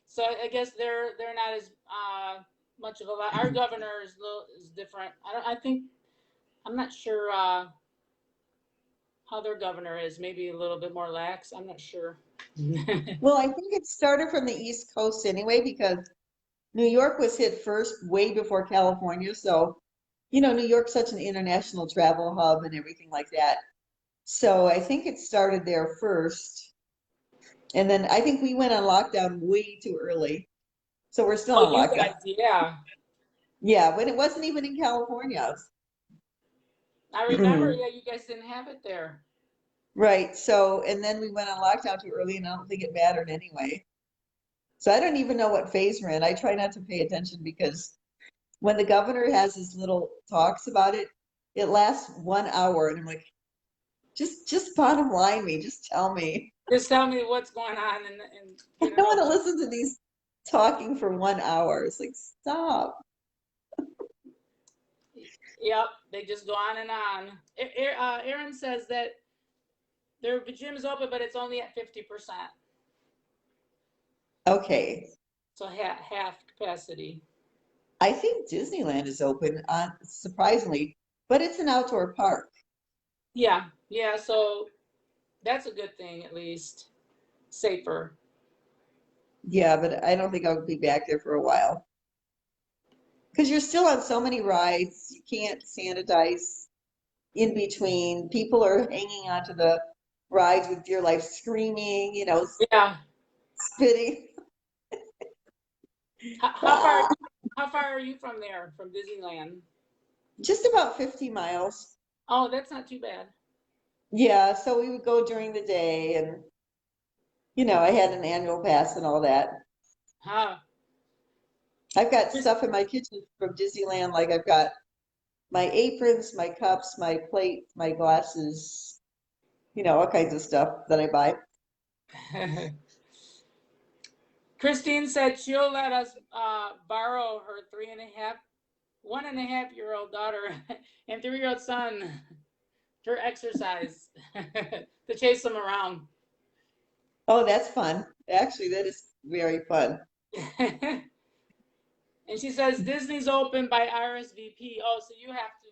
So I guess they're not as much of a lot. Our governor is different. I don't. I think I'm not sure how their governor is. Maybe a little bit more lax. I'm not sure. Well, I think it started from the East Coast anyway, because New York was hit first way before California. So, New York's such an international travel hub and everything like that. So I think it started there first. And then I think we went on lockdown way too early. So we're still Oh, on you lockdown. guys, yeah. Yeah, when it wasn't even in California. I remember. Yeah, you guys didn't have it there. Right. So, and then we went on lockdown too early, and I don't think it mattered anyway. So I don't even know what phase we're in. I try not to pay attention because when the governor has his little talks about it, it lasts 1 hour, and I'm like, just bottom line me, just tell me. Just tell me what's going on and I get it don't want to over. listen to these talking for 1 hour. It's like, stop. Yep, they just go on and on. Aaron says that their gym is open, but it's only at 50%, Okay. so half capacity. I think Disneyland is open, surprisingly, but it's an outdoor park. Yeah, yeah. So that's a good thing, at least safer. Yeah, but I don't think I'll be back there for a while. Because you're still on so many rides, you can't sanitize in between. People are hanging onto the rides with dear life screaming, Yeah. spitting. How far? How far are you from there, from Disneyland? Just about 50 miles. Oh, that's not too bad. Yeah, so we would go during the day and I had an annual pass and all that. Huh? I've got stuff in my kitchen from Disneyland, like I've got my aprons, my cups, my plate, my glasses, all kinds of stuff that I buy. Christine said she'll let us borrow her 1.5 year old daughter and 3 year old son for exercise to chase them around. Oh, that's fun. Actually, that is very fun. And she says Disney's open by RSVP. Oh, so you have to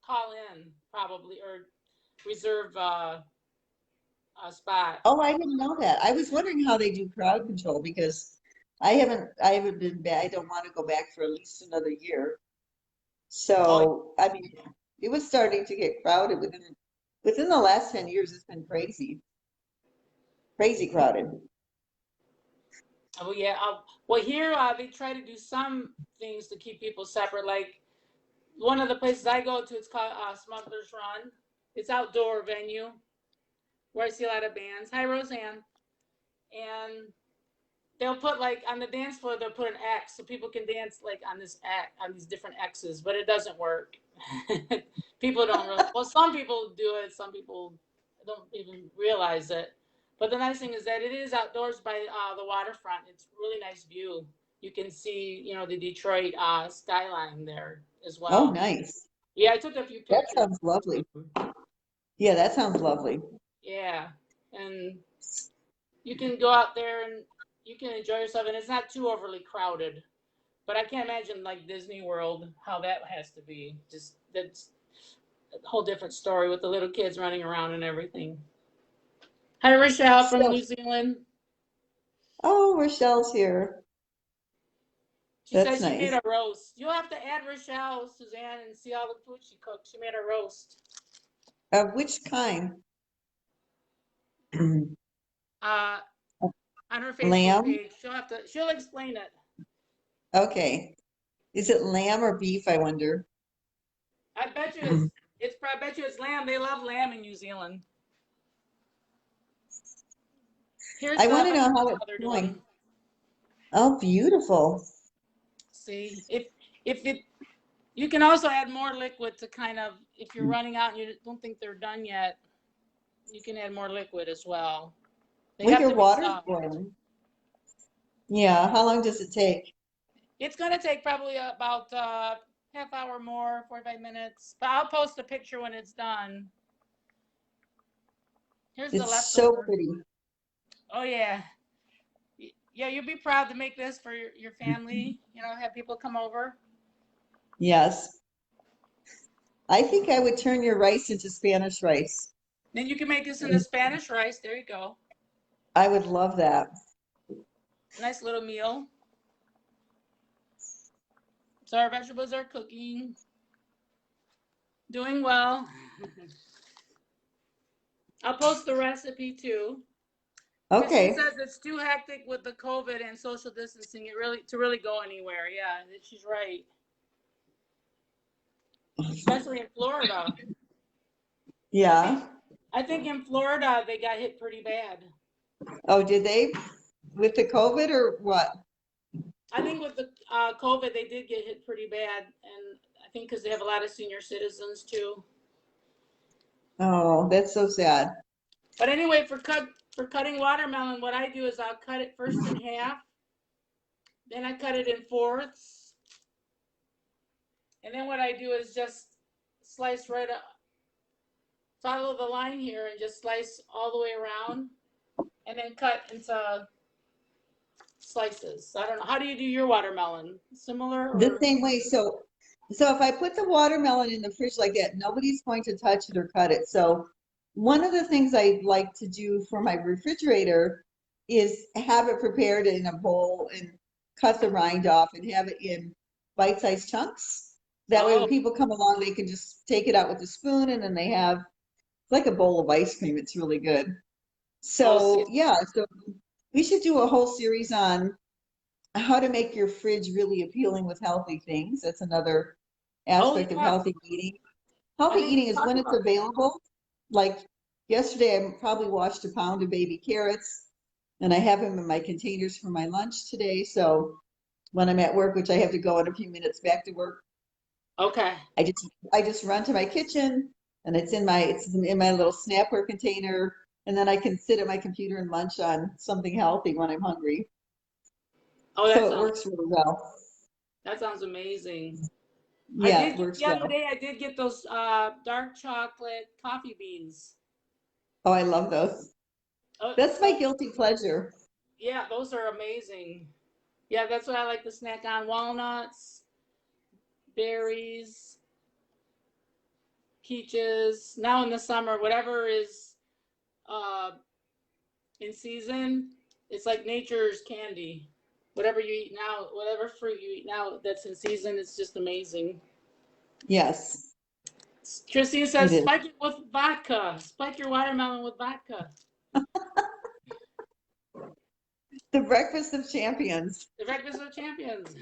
call in probably or reserve a spot. Oh, I didn't know that. I was wondering how they do crowd control because I haven't been back. I don't want to go back for at least another year. Oh, So, I mean, it was starting to get crowded within the last 10 years. It's been crazy, crazy crowded. oh yeah. Well, here they try to do some things to keep people separate. Like one of the places I go to, it's called Smuggler's Run. It's outdoor venue where I see a lot of bands. Hi, Roseanne. And they'll put like on the dance floor, they'll put an X so people can dance like on this X, on these different X's, but it doesn't work. People don't really, well, some people do it, some people don't even realize it. But the nice thing is that it is outdoors by the waterfront. It's really nice view. You can see, the Detroit skyline there as Oh, well. nice. Yeah, I took a few That pictures. sounds lovely. Yeah, that sounds lovely. Yeah, and you can go out there and you can enjoy yourself, and it's not too overly crowded. But I can't imagine like Disney World how that has to be. Just that's a whole different story with the little kids running around and everything. Hi, Rochelle from So, New Zealand. oh, Rochelle's here. She That's says she made nice. a roast. You'll have to add Rochelle, Suzann, and see all the food she cooked. She made a roast. Of which kind? Uh, on her Facebook Lamb? page. She'll explain it. Okay. Is it lamb or beef, I wonder? I bet you I bet you it's lamb. They love lamb in New Zealand. Here's I the want to other know how it's how they're going. doing. Oh, beautiful. See, if it you can also add more liquid to kind of if you're running out and you don't think they're done yet, you can add more liquid as well. They Well, have your to be water's soft. boiling. Yeah, how long does it take? It's gonna take probably about half hour more, 45 minutes. But I'll post a picture when it's done. Here's the It's so leftover. pretty. Oh yeah, yeah. You'll be proud to make this for your family. Have people come over. Yes. I think I would turn your rice into Spanish rice. Then you can make this into Spanish rice. There you go. I would love that. Nice little meal. So our vegetables are cooking. Doing well. I'll post the recipe too. Christine Okay. says it's too hectic with the COVID and social distancing. To really go anywhere. Yeah, she's right. Especially in Florida. I think Yeah. I think in Florida they got hit pretty bad. Oh, did they? With the COVID or what? I think with the COVID they did get hit pretty bad, and I think because they have a lot of senior citizens too. Oh, that's so sad. But anyway, for cutting watermelon, what I do is I'll cut it first in half, then I cut it in fourths, and then what I do is just slice right up, follow the line here, and just slice all the way around, and then cut into slices. I don't know. How do you do your watermelon? Similar The or? same way. So if I put the watermelon in the fridge like that, nobody's going to touch it or cut it. So one of the things I like to do for my refrigerator is have it prepared in a bowl and cut the rind off and have it in bite-sized chunks. That way when Oh, people come along, they can just take it out with a spoon and then they have it's like a bowl of ice cream. It's really good. oh, see. So yeah, so we should do a whole series on how to make your fridge really appealing with healthy things. That's another Oh aspect of yeah. healthy eating. I Healthy think we eating is talked when it's about that. available. Like yesterday, I probably washed a pound of baby carrots and I have them in my containers for my lunch today. So when I'm at work, which I have to go in a few minutes back to work, Okay. I just run to my kitchen and it's in my little Snapware container. And then I can sit at my computer and munch on something healthy when I'm hungry. Oh, So it works really well. that sounds amazing. I Yeah, did it get works the other well. day. I did get those dark chocolate coffee beans. Oh, I love those. That's my So guilty pleasure. yeah, those are amazing. Yeah, that's what I like to snack on: walnuts, berries, peaches. Now in the summer, whatever is uh, in season, it's like nature's candy. Whatever you eat now, whatever fruit you eat now that's in season, it's just amazing. Yes, Christine it says, is. spike it with vodka. Spike your watermelon with vodka. The breakfast of champions. The breakfast of champions.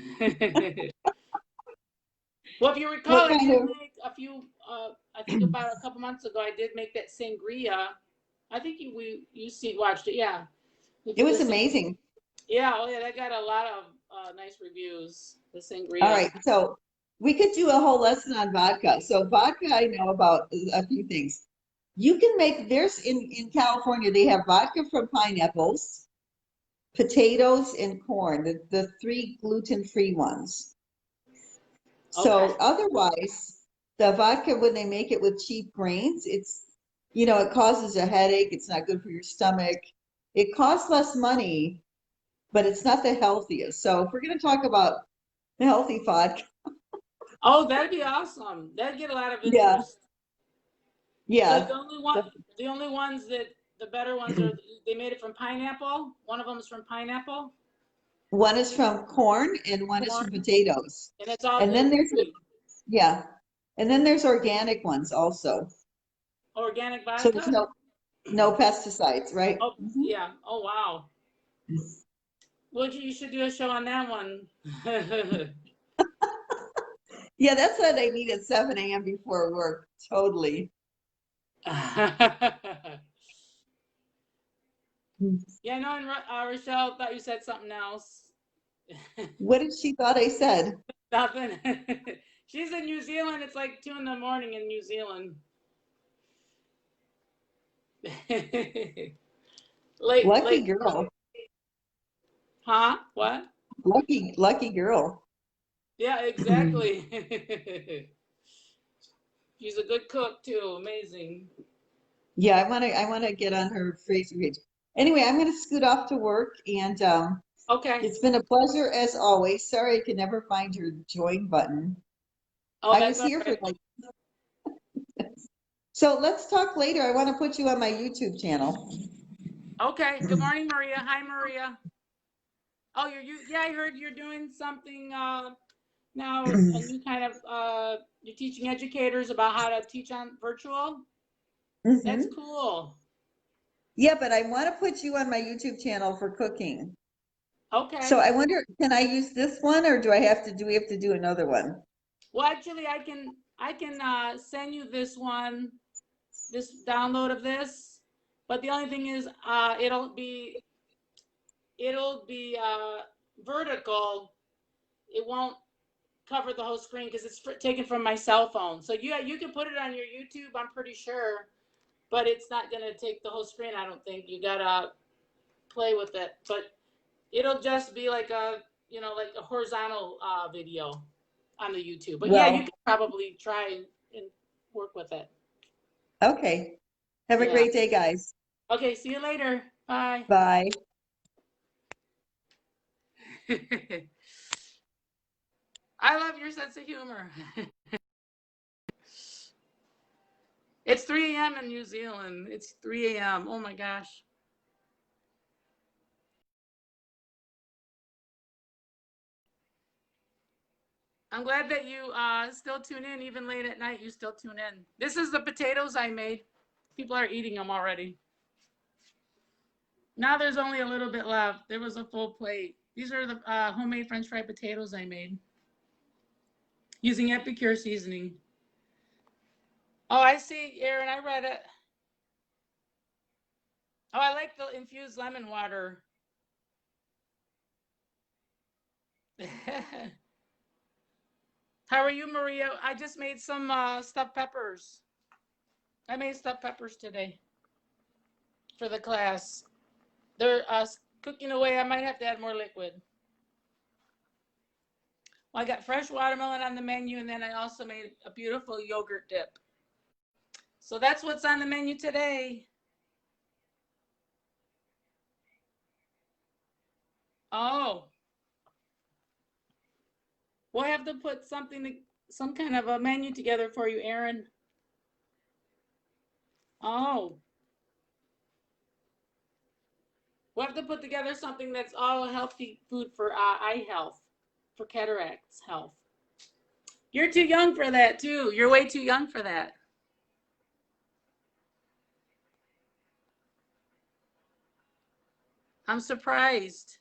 Well, if you recall, What I kind did of? make a few. I think about a couple months ago, I did make that sangria. I think watched it. Yeah, we It did was this. amazing. Yeah, oh yeah, that got a lot of nice reviews. The All sangria. right, so we could do a whole lesson on vodka. So vodka, I know about a few things. You can make, there's in California, they have vodka from pineapples, potatoes, and corn, the three gluten-free ones. Okay. So otherwise, the vodka, when they make it with cheap grains, it causes a headache. It's not good for your stomach. It costs less money, but it's not the healthiest. So if we're going to talk about the healthy vodka, Oh, that'd be awesome. That'd get a lot of yeah, interest. So yeah. the only ones that the better ones are they made it from pineapple. One of them is from pineapple, One is from corn and one is corn, from potatoes. and it's all And then gluten there's, free. yeah. And then there's organic ones also. Organic So there's vodka. no pesticides, right? Oh Mhm. yeah. Oh wow. Well, you should do a show on that one. Yeah, that's what I need at 7 a.m. before work. Totally. Yeah, no, and Rochelle thought you said something else. What did she thought I said? Nothing. She's in New Zealand. It's like 2 in the morning in New Zealand. Lucky Late. girl. Huh? What? Lucky girl. Yeah, exactly. She's a good cook too. Amazing. Yeah, I wanna get on her Facebook page. Anyway, I'm gonna scoot off to work and Okay. it's been a pleasure as always. Sorry I could never find your join button. Oh, I that's was all here for right. like, so let's talk later. I want to put you on my YouTube channel. Okay. Good morning, Maria. Hi, Maria. Oh, yeah, I heard you're doing something now, a new kind of you're teaching educators about how to teach on virtual. That's Hmm. cool. Yeah, but I want to put you on my YouTube channel for cooking. So Okay. I wonder, can I use this one or do we have to do another one? Well, actually, I can send you this download of this, but the only thing is it'll be vertical. It won't cover the whole screen because it's taken from my cell phone. So you can put it on your YouTube, I'm pretty sure, but it's not gonna take the whole screen. I don't think you gotta play with it, but it'll just be like like a horizontal video on the YouTube. But yeah, you Well, can probably try and work with it. okay. Have a Yeah. great day, guys. Okay. See you later. Bye. Bye. I love your sense of humor. It's 3 a.m. in New Zealand. It's 3 a.m. Oh my gosh. I'm glad that you still tune in, even late at night. You still tune in. This is the potatoes I made. People are eating them already. Now there's only a little bit left. There was a full plate. These are the homemade French fried potatoes I made using Epicure seasoning. Oh, I see, Aaron. I read it. Oh, I like the infused lemon water. How are you, Maria? I just made some stuffed peppers. I made stuffed peppers today for the class. They're cooking away. I might have to add more liquid. Well, I got fresh watermelon on the menu, and then I also made a beautiful yogurt dip. So that's what's on the menu today. Oh, we'll have to put some kind of a menu together for you, Aaron. Oh, We'll have to put together something that's all healthy food for eye health, for cataracts health. You're too young for that, too. You're way too young for that. I'm surprised.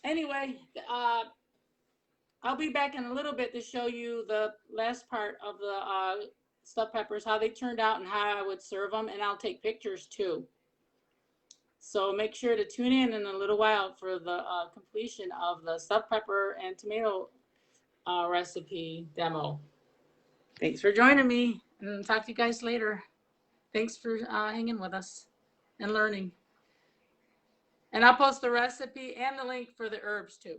Anyway, I'll be back in a little bit to show you the last part of the stuffed peppers, how they turned out and how I would serve them, and I'll take pictures too. So make sure to tune in a little while for the completion of the stuffed pepper and tomato recipe demo. Thanks for joining me, and talk to you guys later. Thanks for hanging with us and learning. And I'll post the recipe and the link for the herbs too.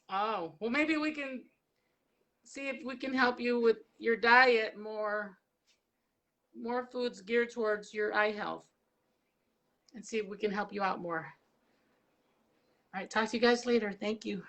Oh, well, maybe we can see if we can help you with your diet more foods geared towards your eye health, and see if we can help you out more. All right, talk to you guys later. Thank you.